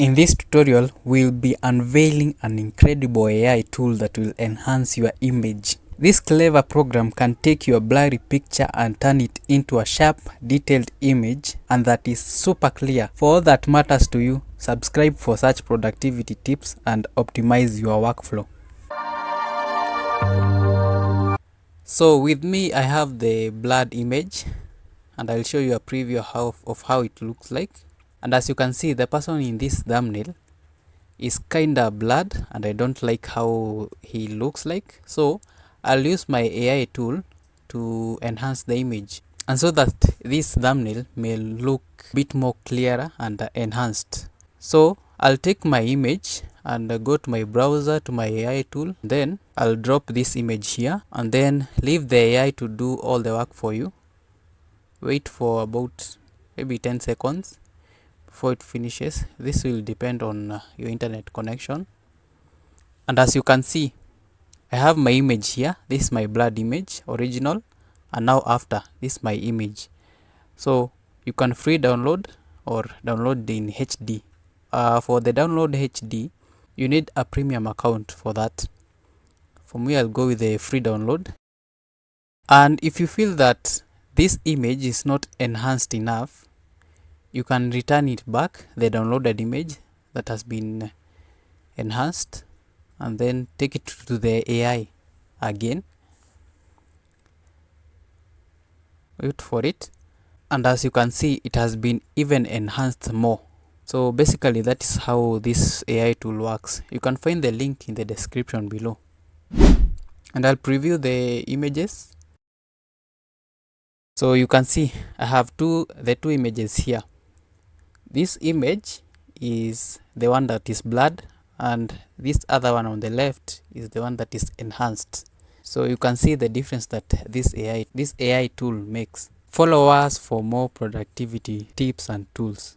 In this tutorial, we'll be unveiling an incredible AI tool that will enhance your image. This clever program can take your blurry picture and turn it into a sharp, detailed image, and that is super clear. For all that matters to you, subscribe for such productivity tips and optimize your workflow. So with me, I have the blurred image, and I'll show you a preview of how it looks like. And as you can see, the person in this thumbnail is kinda blurred and I don't like how he looks like. So I'll use my AI tool to enhance the image, and so that this thumbnail may look a bit more clearer and enhanced. So I'll take my image and go to my browser, to my AI tool. Then I'll drop this image here and then leave the AI to do all the work for you. Wait for about maybe 10 seconds before it finishes. This will depend on your internet connection. And as you can see, I have my image here. This is my blurred image, original, and now after, this is my image. So you can free download or download in HD. For the download HD, you need a premium account for that. For me, I'll go with the free download. And if you feel that this image is not enhanced enough, you can return it back, the downloaded image that has been enhanced, and then take it to the AI again. Wait for it, and as you can see, it has been even enhanced more. So basically, that is how this AI tool works. You can find the link in the description below. And I'll preview the images. So you can see I have the two images here. This image is the one that is blurred, and this other one on the left is the one that is enhanced. So you can see the difference that this AI tool makes. Follow us for more productivity tips and tools.